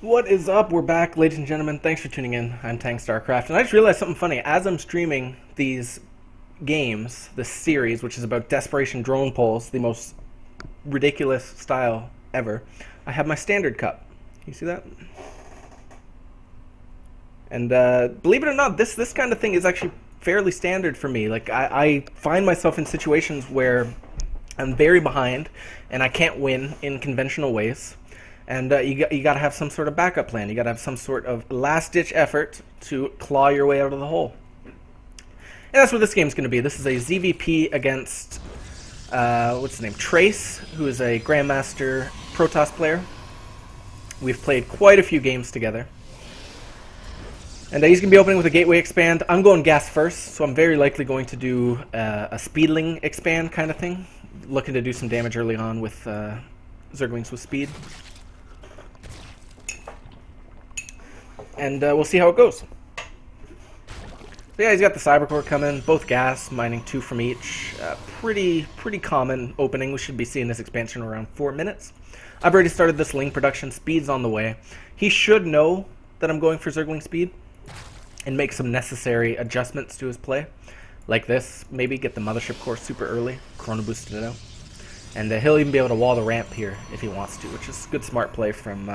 What is up? We're back, ladies and gentlemen. Thanks for tuning in. I'm Tang StarCraft, and I just realized something funny. As I'm streaming these games, this series, which is about Desperation drone pulls, the most ridiculous style ever, I have my standard cup. You see that? And believe it or not, this kind of thing is actually fairly standard for me. Like I find myself in situations where I'm very behind, and I can't win in conventional ways. And you got to have some sort of backup plan. You got to have some sort of last-ditch effort to claw your way out of the hole. And that's what this game's going to be. This is a ZVP against, what's his name? Trace, who is a Grandmaster Protoss player. We've played quite a few games together. And he's going to be opening with a Gateway expand. I'm going gas first, so I'm very likely going to do a Speedling expand kind of thing. Looking to do some damage early on with Zerglings with speed. And we'll see how it goes. So yeah, he's got the Cybercore coming, both gas, mining 2 from each. Pretty common opening. We should be seeing this expansion around 4 minutes. I've already started this Ling production. Speed's on the way. He should know that I'm going for Zergling speed and make some necessary adjustments to his play. Like this, maybe get the Mothership Core super early, Chrono boosted it out. And he'll even be able to wall the ramp here if he wants to, which is good smart play from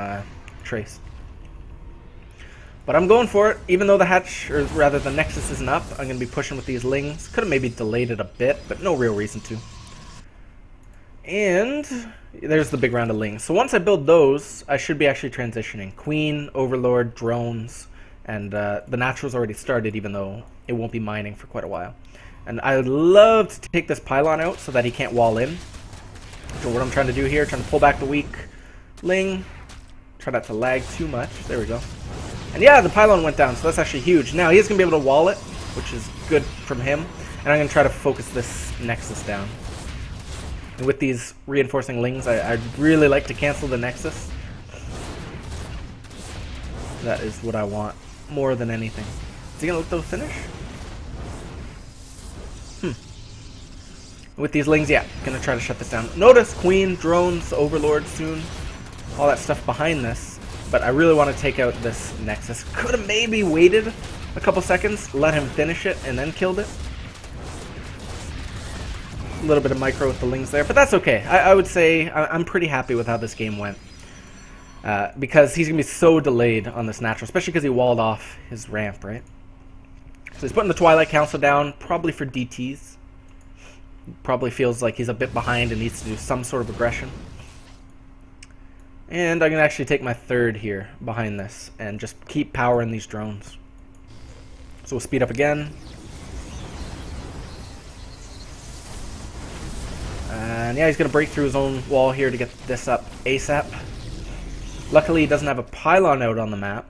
Trace. But I'm going for it, even though the hatch, or rather the Nexus isn't up. I'm going to be pushing with these Lings. Could have maybe delayed it a bit, but no real reason to. And there's the big round of Lings. So once I build those, I should be actually transitioning. Queen, Overlord, drones, and the Natural's already started, even though it won't be mining for quite a while. And I would love to take this pylon out so that he can't wall in. So what I'm trying to do here, trying to pull back the weak Ling. Try not to lag too much. There we go. And yeah, the pylon went down, so that's actually huge. Now he's going to be able to wall it, which is good from him. And I'm going to try to focus this Nexus down. And with these reinforcing Lings, I'd really like to cancel the Nexus. That is what I want more than anything. Is he going to let those finish? With these Lings, yeah, going to try to shut this down. Notice Queen, drones, Overlord soon. All that stuff behind this. But I really want to take out this Nexus. Could have maybe waited a couple seconds, let him finish it, and then killed it. A little bit of micro with the Lings there, but that's okay. I would say I'm pretty happy with how this game went. Because he's going to be so delayed on this Natural, especially because he walled off his ramp, right? So he's putting the Twilight Council down, probably for DTs. Probably feels like he's a bit behind and needs to do some sort of aggression. And I'm going to actually take my third here behind this and just keep powering these drones. So we'll speed up again. And yeah, he's going to break through his own wall here to get this up ASAP. Luckily, he doesn't have a pylon out on the map.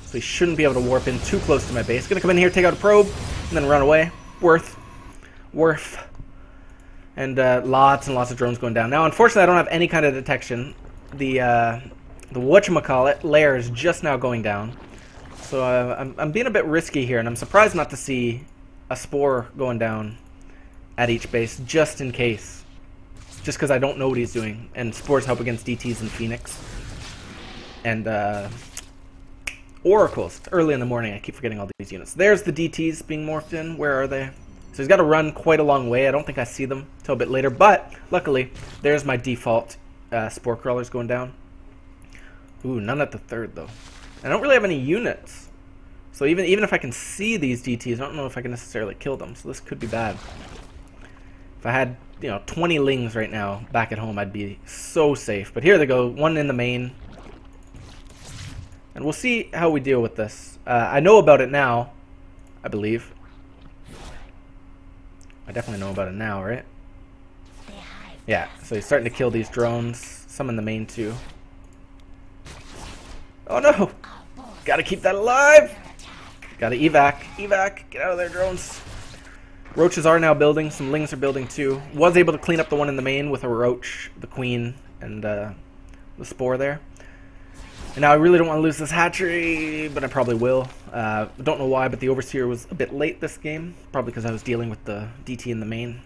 So he shouldn't be able to warp in too close to my base. Going to come in here, take out a probe, and then run away. Worth. And lots and lots of drones going down. Now, unfortunately, I don't have any kind of detection. The whatchamacallit lair is just now going down. So I'm being a bit risky here, and I'm surprised not to see a Spore going down at each base, just in case. Just because I don't know what he's doing. And Spores help against DTs and Phoenix. And Oracles. It's early in the morning. I keep forgetting all these units. There's the DTs being morphed in. Where are they? So he's got to run quite a long way. I don't think I see them until a bit later. But, luckily, there's my default Spore Crawlers going down. Ooh, none at the third, though. I don't really have any units. So even if I can see these DTs, I don't know if I can necessarily kill them. So this could be bad. If I had, 20 Lings right now back at home, I'd be so safe. But here they go. One in the main. And we'll see how we deal with this. I know about it now, I believe. I definitely know about it now, right? Yeah, so he's starting to kill these drones. Some in the main, too. Oh, no! Gotta keep that alive! Gotta evac. Get out of there, drones. Roaches are now building. Some Lings are building, too. Was able to clean up the one in the main with a Roach, the Queen, and the Spore there. And now I really don't want to lose this hatchery, but I probably will. Don't know why, but the Overseer was a bit late this game. Probably because I was dealing with the DT in the main.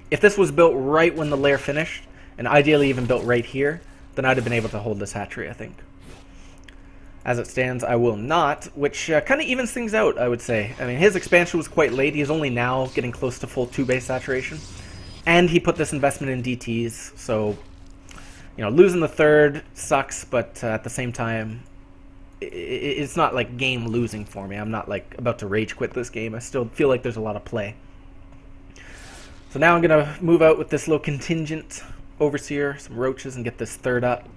If this was built right when the lair finished, and ideally even built right here, then I'd have been able to hold this hatchery, I think. As it stands, I will not, which kind of evens things out, I would say. I mean, his expansion was quite late. He's only now getting close to full 2-base saturation. And he put this investment in DTs, so, you know, losing the third sucks, but at the same time, it's not like game losing for me. I'm not like about to rage quit this game. I still feel like there's a lot of play. So now I'm going to move out with this little contingent overseer, some roaches, and get this third up.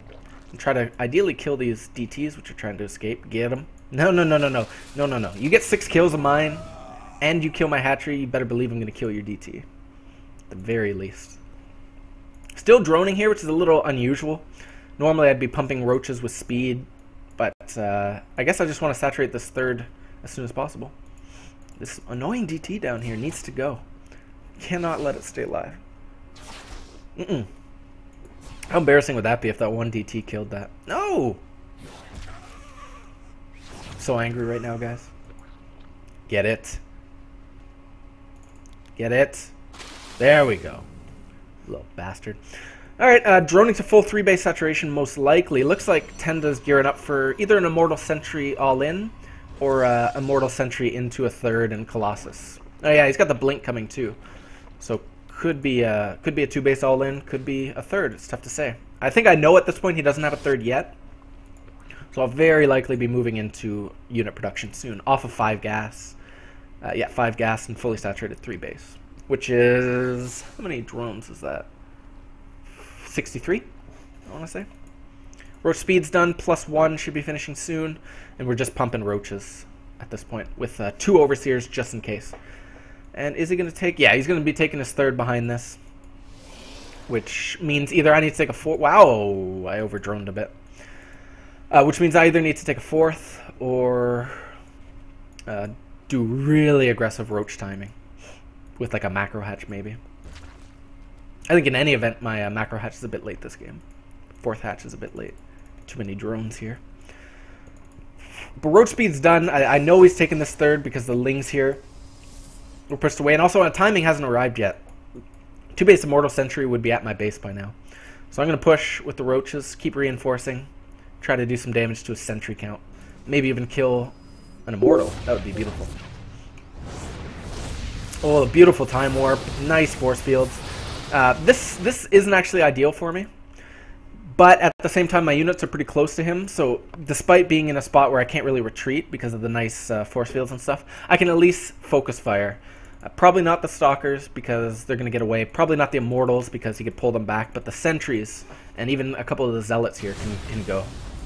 And try to ideally kill these DTs, which are trying to escape. Get them. No. You get 6 kills of mine, and you kill my hatchery, you better believe I'm going to kill your DT. At the very least. Still droning here, which is a little unusual. Normally I'd be pumping roaches with speed, but I guess I just want to saturate this third as soon as possible. This annoying DT down here needs to go. Cannot let it stay alive. How embarrassing would that be if that one DT killed that? No! So angry right now, guys. Get it. Get it. There we go. Little bastard. Alright, droning to full 3-base saturation most likely. Looks like Tenda's gearing up for either an Immortal Sentry all-in or Immortal Sentry into a third and Colossus. Oh yeah, he's got the blink coming too. So could be a 2-base all-in, could be a third. It's tough to say. I think I know at this point he doesn't have a third yet. So I'll very likely be moving into unit production soon. Off of 5 gas. Yeah, 5 gas and fully saturated 3-base. Which is... how many drones is that? 63, I want to say. Roach speed's done, +1, should be finishing soon. And we're just pumping roaches at this point with 2 overseers just in case. And is he going to take... yeah, he's going to be taking his third behind this. Which means either I need to take a 4th... wow, I overdroned a bit. Which means I either need to take a 4th or do really aggressive roach timing. With like a macro hatch maybe. I think in any event my macro hatch is a bit late this game. 4th hatch is a bit late. Too many drones here. But roach speed's done. I know he's taking this third because the lings here were pushed away. And also timing hasn't arrived yet. 2-base Immortal Sentry would be at my base by now. So I'm going to push with the roaches. Keep reinforcing. Try to do some damage to a sentry count. Maybe even kill an Immortal. That would be beautiful. Oh, a beautiful time warp. Nice force fields. This isn't actually ideal for me. But at the same time, my units are pretty close to him. So despite being in a spot where I can't really retreat because of the nice force fields and stuff, I can at least focus fire. Probably not the Stalkers because they're going to get away. Probably not the Immortals because he could pull them back. But the Sentries and even a couple of the Zealots here can go.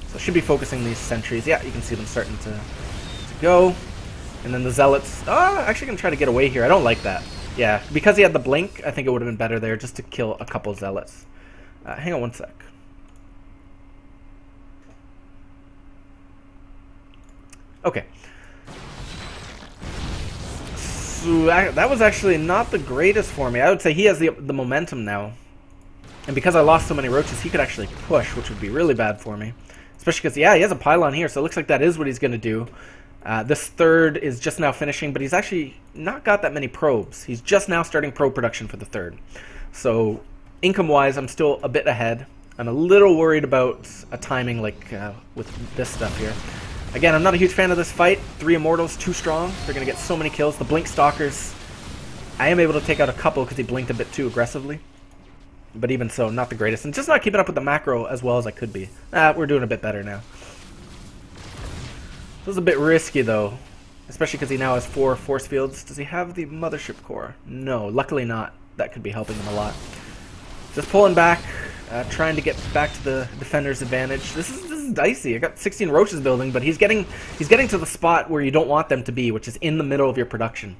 So I should be focusing these Sentries. Yeah, you can see them starting to go. And then the Zealots... oh, actually going to try to get away here. I don't like that. Yeah, because he had the blink, I think it would have been better there just to kill a couple Zealots. Hang on one sec. Okay. So that was actually not the greatest for me. I would say he has the momentum now. And because I lost so many roaches, he could actually push, which would be really bad for me. Especially because, yeah, he has a pylon here, so it looks like that is what he's going to do. This third is just now finishing, but he's actually not got that many probes. He's just now starting probe production for the third. So income-wise, I'm still a bit ahead. I'm a little worried about a timing like with this stuff here. Again, I'm not a huge fan of this fight. 3 Immortals, too strong. They're going to get so many kills. The Blink Stalkers, I am able to take out a couple because he blinked a bit too aggressively. But even so, not the greatest. And just not keeping up with the macro as well as I could be. We're doing a bit better now. This is a bit risky, though. Especially because he now has 4 force fields. Does he have the Mothership Core? No, luckily not. That could be helping him a lot. Just pulling back. Trying to get back to the defender's advantage. This is dicey. I got 16 roaches building, but he's getting to the spot where you don't want them to be, which is in the middle of your production.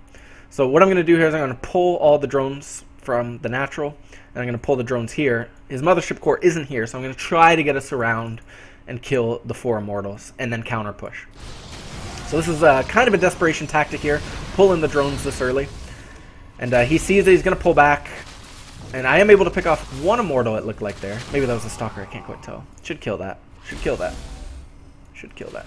So what I'm going to do here is I'm going to pull all the drones from the natural, and I'm going to pull the drones here. His Mothership Core isn't here, so I'm going to try to get us around and kill the 4 Immortals, and then counter push. So this is kind of a desperation tactic here, pulling the drones this early. And he sees that he's going to pull back. And I am able to pick off 1 Immortal, it looked like there. Maybe that was a Stalker, I can't quite tell. Should kill that. Should kill that. Should kill that.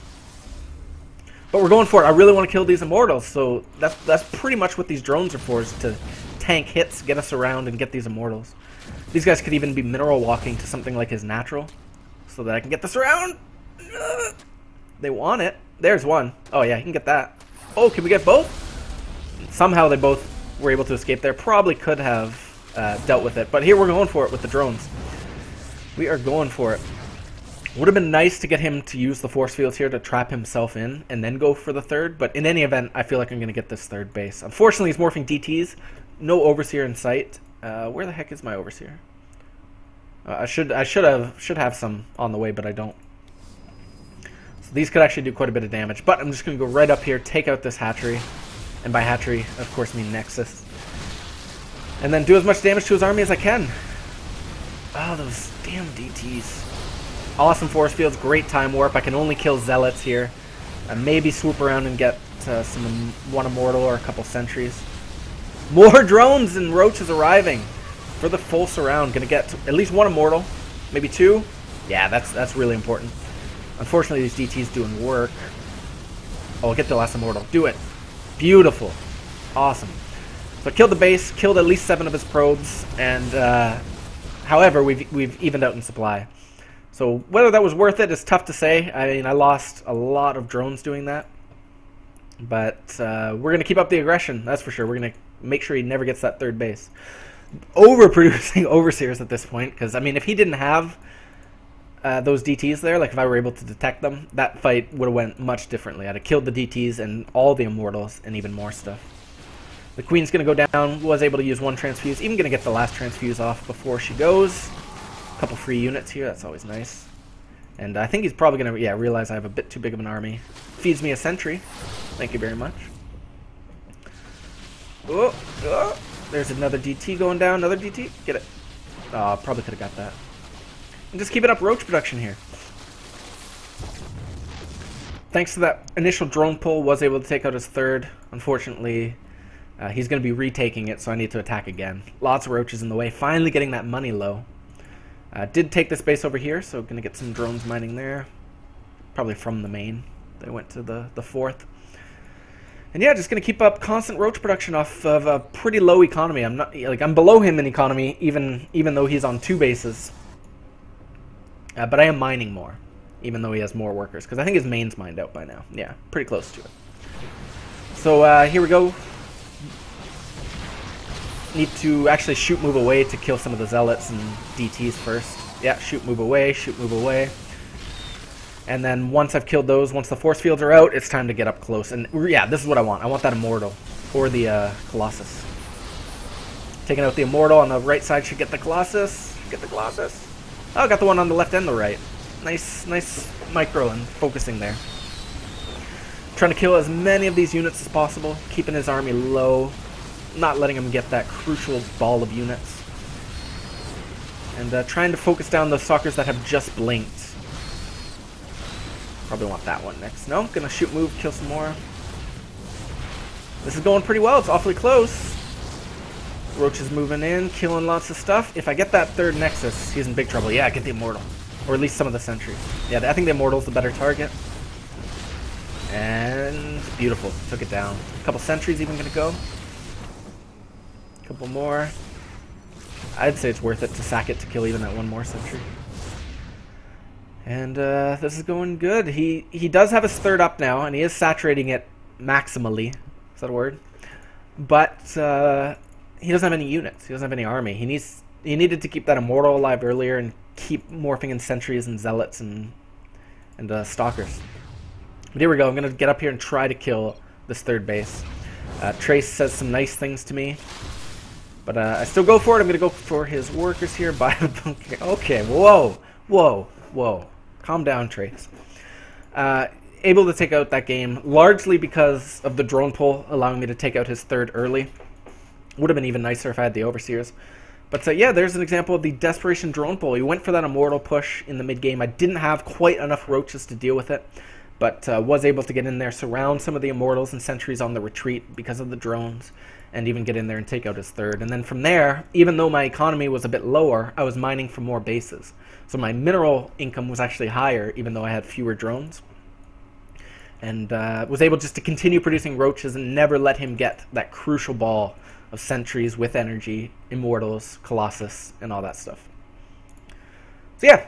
But we're going for it. I really want to kill these Immortals, so that's pretty much what these drones are for, is to tank hits, get us around, and get these Immortals. These guys could even be mineral walking to something like his natural, so that I can get this around. They want it. There's one. Oh yeah, you can get that. Oh, can we get both? Somehow they both were able to escape there. Probably could have dealt with it, but here we're going for it with the drones. We are going for it. Would have been nice to get him to use the force fields here to trap himself in and then go for the third, but in any event, I feel like I'm going to get this third base. Unfortunately, he's morphing DTs. No Overseer in sight. Where the heck is my Overseer? I should have some on the way, but I don't. So these could actually do quite a bit of damage, but I'm just going to go right up here, take out this hatchery, and by hatchery, of course, I mean Nexus, and then do as much damage to his army as I can. Oh, those damn DTs. Awesome force fields, great time warp. I can only kill zealots here. Maybe swoop around and get one immortal or a couple sentries. More drones and roaches arriving for the full surround. Gonna get at least one immortal, maybe two. Yeah, that's really important. Unfortunately, these DTs doing work. Oh, I'll get the last immortal. Do it. Beautiful. Awesome. So I killed the base, killed at least 7 of his probes, and however, we've evened out in supply. So whether that was worth it is tough to say. I mean, I lost a lot of drones doing that. But we're going to keep up the aggression, that's for sure. We're going to make sure he never gets that third base. Overproducing Overseers at this point, because, I mean, if he didn't have those DTs there, like if I were able to detect them, that fight would have went much differently. I'd have killed the DTs and all the Immortals and even more stuff. The Queen's going to go down, was able to use 1 transfuse, even going to get the last transfuse off before she goes. Couple free units here, that's always nice. And I think he's probably going to realize I have a bit too big of an army. Feeds me a sentry. Thank you very much. Oh, oh, there's another DT going down. Another DT. Get it. Oh, probably could have got that. And just keeping up roach production here. Thanks to that initial drone pull, was able to take out his third. Unfortunately, he's going to be retaking it, so I need to attack again. Lots of roaches in the way. Finally getting that money low. Did take this base over here, so going to get some drones mining there. Probably from the main. They went to the fourth. And yeah, just going to keep up constant roach production off of a pretty low economy. I'm below him in economy, even though he's on 2 bases. But I am mining more, even though he has more workers, because I think his main's mined out by now. Yeah, pretty close to it. So here we go. Need to actually shoot, move away to kill some of the zealots and DTs first. Yeah, shoot, move away, shoot, move away. And then once I've killed those, once the force fields are out, it's time to get up close. And yeah, this is what I want. I want that Immortal, or the Colossus. Taking out the Immortal on the right side should get the Colossus. Get the Colossus. Oh, got the one on the left and the right. Nice micro and focusing there. Trying to kill as many of these units as possible, keeping his army low. Not letting him get that crucial ball of units. And trying to focus down those stalkers that have just blinked. Probably want that one next. No, gonna shoot, move, kill some more. This is going pretty well. It's awfully close. Roach is moving in, killing lots of stuff. If I get that third Nexus, he's in big trouble. Yeah, get the Immortal. Or at least some of the sentries. Yeah, I think the Immortal's the better target. And beautiful. Took it down. A couple sentries even gonna go. Couple more. I'd say it's worth it to sack it to kill even that one more sentry. And this is going good. He does have his third up now, and he is saturating it maximally. Is that a word? But he doesn't have any units. He doesn't have any army. He needed to keep that Immortal alive earlier and keep morphing in sentries and zealots and stalkers. But here we go. I'm gonna get up here and try to kill this third base. Trace says some nice things to me. But I still go for it. I'm going to go for his workers here. Okay, whoa. Calm down, Trace. Able to take out that game, largely because of the drone pull, allowing me to take out his third early. Would have been even nicer if I had the Overseers. But yeah, there's an example of the Desperation drone pull. He went for that Immortal push in the mid-game. I didn't have quite enough roaches to deal with it, but was able to get in there, surround some of the Immortals and sentries on the retreat because of the drones, and even get in there and take out his third. And then from there, even though my economy was a bit lower, I was mining for more bases. So my mineral income was actually higher, even though I had fewer drones. And was able just to continue producing roaches and never let him get that crucial ball of sentries with energy, Immortals, Colossus, and all that stuff. So yeah.